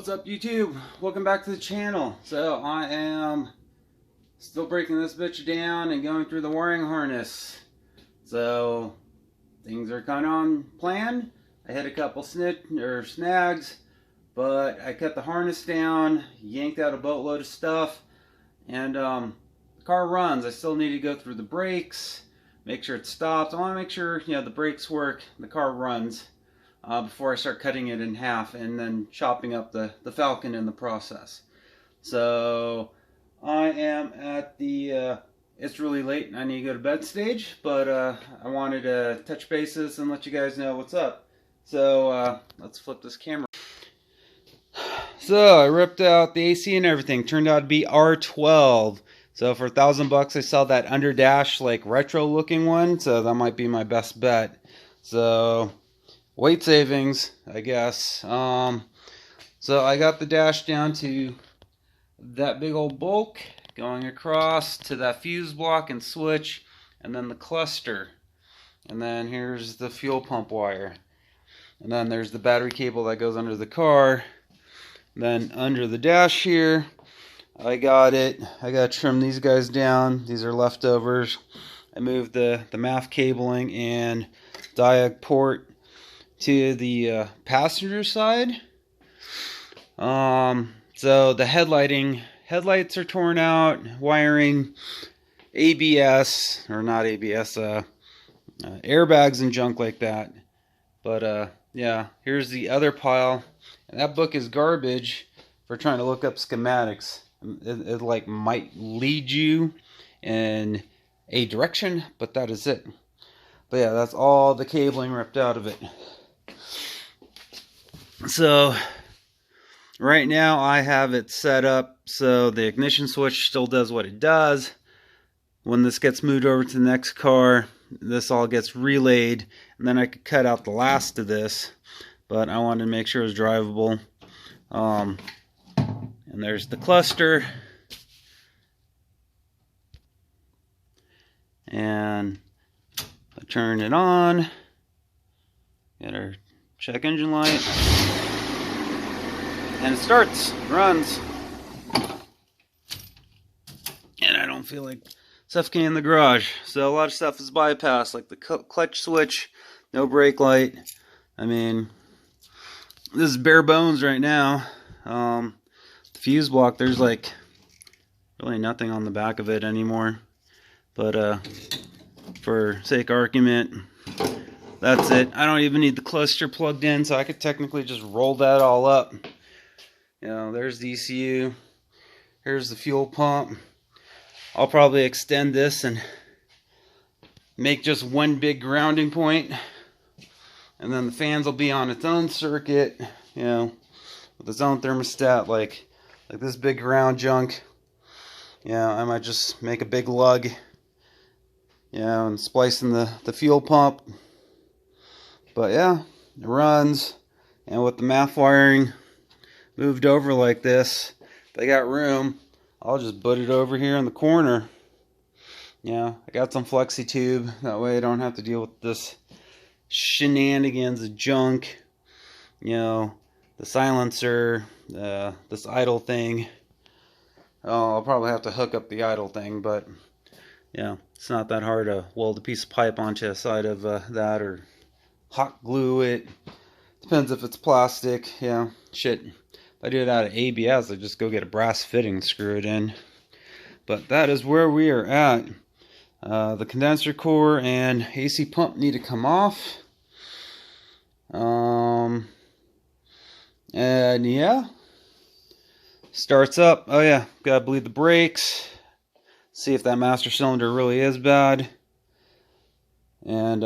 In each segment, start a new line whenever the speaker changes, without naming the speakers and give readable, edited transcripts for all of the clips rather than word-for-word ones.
What's up, YouTube? Welcome back to the channel. So I am still breaking this bitch down and going through the wiring harness. So things are kind of on plan. I had a couple snags, but I cut the harness down, yanked out a boatload of stuff, and the car runs. I still need to go through the brakes, make sure it stops. I want to make sure the brakes work, the car runs. Before I start cutting it in half and then chopping up the Falcon in the process. So I am at the it's really late and I need to go to bed stage, but I wanted to touch bases and let you guys know what's up. So let's flip this camera. So I ripped out the AC and everything. Turned out to be R12. So for $1,000 I saw that under dash like retro looking one, so that might be my best bet. So weight savings, I guess. So I got the dash down to that big old bulk, going across to that fuse block and switch, and then the cluster. And then here's the fuel pump wire. And then there's the battery cable that goes under the car. And then under the dash here, I got to trim these guys down. These are leftovers. I moved the MAF cabling and diag port to the passenger side. So the headlights are torn out, wiring, ABS, or not ABS, airbags and junk like that. But yeah, here's the other pile. And that book is garbage for trying to look up schematics. It like might lead you in a direction, but that is it. But yeah, that's all the cabling ripped out of it. So right now I have it set up so the ignition switch still does what it does. When this gets moved over to the next car, this all gets relayed, and then I could cut out the last of this, but I wanted to make sure it was drivable. And there's the cluster, and I turn it on, get our check engine light, and it starts, runs, and I don't feel like suffocating in the garage. So a lot of stuff is bypassed, like the clutch switch, no brake light. I mean, this is bare bones right now. The fuse block, there's like really nothing on the back of it anymore, but for sake of argument, that's it. I don't even need the cluster plugged in, so I could technically just roll that all up. There's the ECU. Here's the fuel pump. I'll probably extend this and make just one big grounding point. And then the fans will be on its own circuit, with its own thermostat, like this big ground junk. I might just make a big lug, and splice in the fuel pump. But yeah, it runs, and with the MAF wiring moved over like this, if I got room, I'll just put it over here in the corner. I got some flexi tube, that way I don't have to deal with this shenanigans of junk. The silencer, this idle thing. I'll probably have to hook up the idle thing, but it's not that hard to weld a piece of pipe onto the side of that, or hot glue it. Depends if it's plastic. Shit. If I do it out of ABS, I just go get a brass fitting and screw it in. But that is where we are at. The condenser core and AC pump need to come off. And yeah, starts up. Oh yeah, gotta bleed the brakes. See if that master cylinder really is bad. And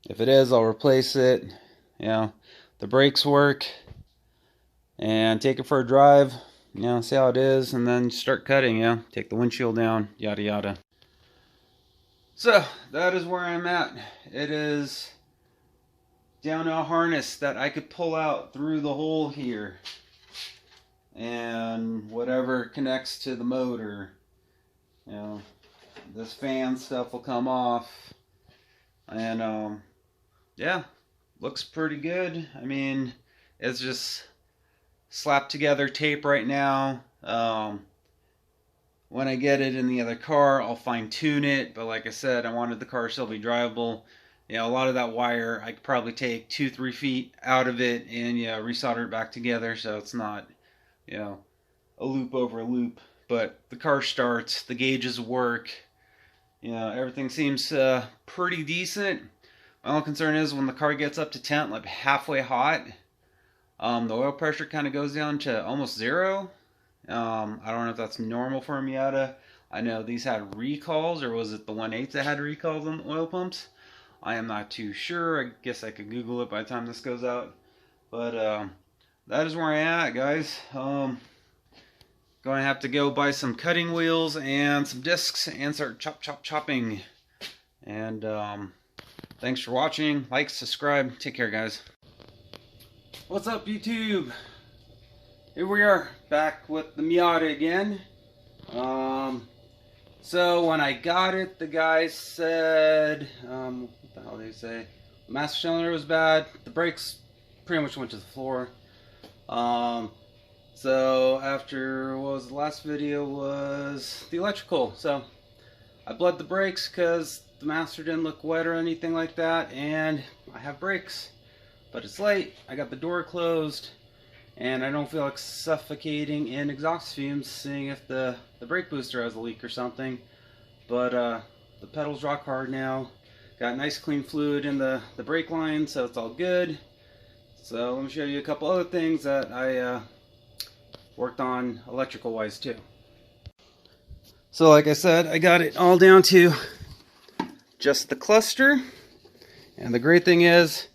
if it is, I'll replace it. The brakes work, and take it for a drive, see how it is, and then start cutting. Take the windshield down, yada yada. So that is where I'm at. It is down to a harness that I could pull out through the hole here, and whatever connects to the motor, this fan stuff will come off, and yeah, looks pretty good. I mean, it's just slapped together tape right now. When I get it in the other car, I'll fine tune it. But like I said, I wanted the car to still be drivable. You know, a lot of that wire, I could probably take 2-3 feet out of it and resolder it back together, so it's not, you know, a loop over a loop. But the car starts, the gauges work, you know, everything seems pretty decent. My only concern is when the car gets up to temp, like halfway hot, the oil pressure kind of goes down to almost zero. I don't know if that's normal for a Miata. I know these had recalls, or was it the 1.8 that had recalls on the oil pumps? I am not too sure. I guess I could Google it by the time this goes out. But that is where I'm at, guys. Going to have to go buy some cutting wheels and some discs and start chopping. And thanks for watching. Like, subscribe. Take care, guys. What's up, YouTube? Here we are, back with the Miata again. So when I got it, the guy said, what the hell did he say? The master cylinder was bad. The brakes pretty much went to the floor. So after, what was the last video, was the electrical. So I bled the brakes because the master didn't look wet or anything like that, and I have brakes. But it's late, I got the door closed, and I don't feel like suffocating in exhaust fumes, seeing if the brake booster has a leak or something. But the pedal's rock hard now. Got nice clean fluid in the brake line, so it's all good. So let me show you a couple other things that I worked on electrical wise too. So like I said, I got it all down to just the cluster. And the great thing is,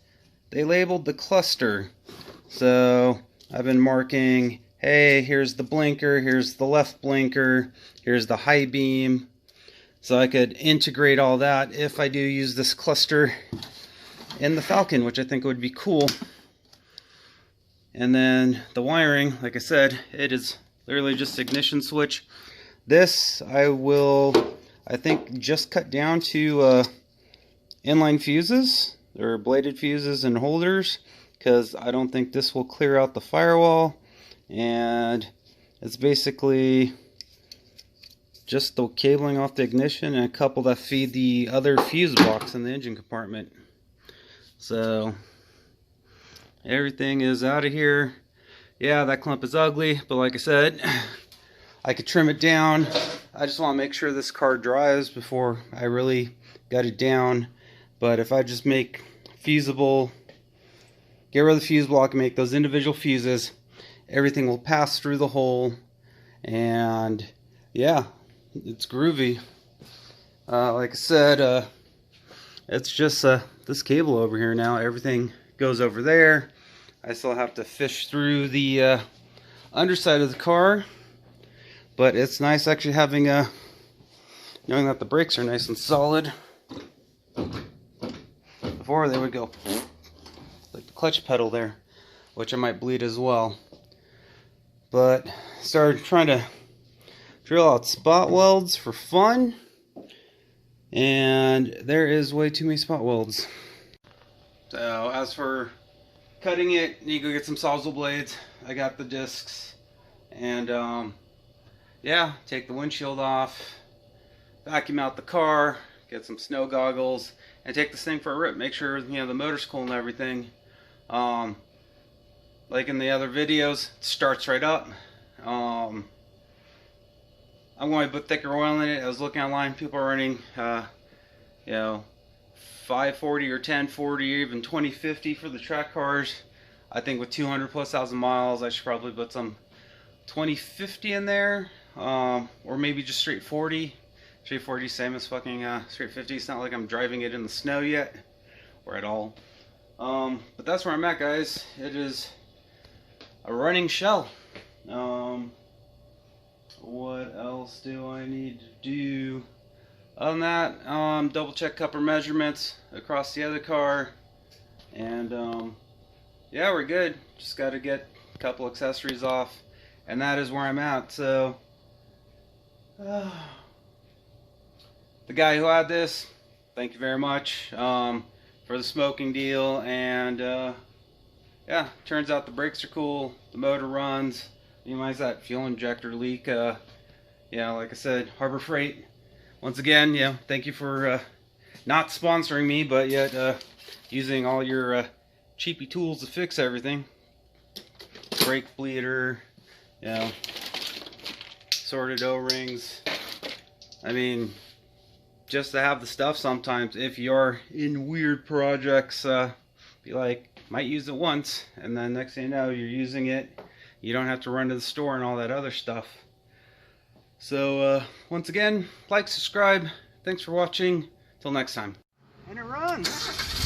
they labeled the cluster. So I've been marking, hey, here's the blinker, here's the left blinker, here's the high beam. So I could integrate all that if I do use this cluster in the Falcon, which I think would be cool. And then the wiring, like I said, it is literally just ignition switch. This I will, I think, just cut down to inline fuses, or bladed fuses and holders, because I don't think this will clear out the firewall. And it's basically just the cabling off the ignition and a couple that feed the other fuse box in the engine compartment. So everything is out of here. Yeah, that clump is ugly, but like I said, I could trim it down. I just want to make sure this car dries before I really got it down. But if I just make fusible, get rid of the fuse block and make those individual fuses, everything will pass through the hole. And yeah, it's groovy. Like I said, it's just this cable over here now. Everything goes over there. I still have to fish through the underside of the car, but it's nice actually having knowing that the brakes are nice and solid. Before they would go like the clutch pedal there, which I might bleed as well. But started trying to drill out spot welds for fun, and there is way too many spot welds. So as for cutting it, you go get some Sawzall blades. I got the discs, and yeah, take the windshield off, vacuum out the car, get some snow goggles, and take this thing for a rip. Make sure, you know, the motor's cool and everything. Like in the other videos, it starts right up. I'm going to put thicker oil in it. I was looking online, people are running, you know, 540 or 1040 or even 2050 for the track cars. I think with 200 plus thousand miles, I should probably put some 2050 in there, or maybe just straight 40. Straight 40, same as fucking straight 50. It's not like I'm driving it in the snow yet, or at all. But that's where I'm at, guys. It is a running shell. What else do I need to do? Other than that, double check upper measurements across the other car, and yeah, we're good. Just got to get a couple accessories off, and that is where I'm at. So the guy who had this, thank you very much for the smoking deal, and yeah, turns out the brakes are cool, the motor runs, minimize that fuel injector leak. Yeah, like I said, Harbor Freight, once again, yeah, thank you for not sponsoring me, but yet using all your cheapy tools to fix everything. Brake bleeder, you know, sorted O-rings. I mean, just to have the stuff sometimes, if you're in weird projects, be like, might use it once, and then next thing you know, you're using it. You don't have to run to the store and all that other stuff. So, once again, like, subscribe. Thanks for watching. Till next time. And it runs!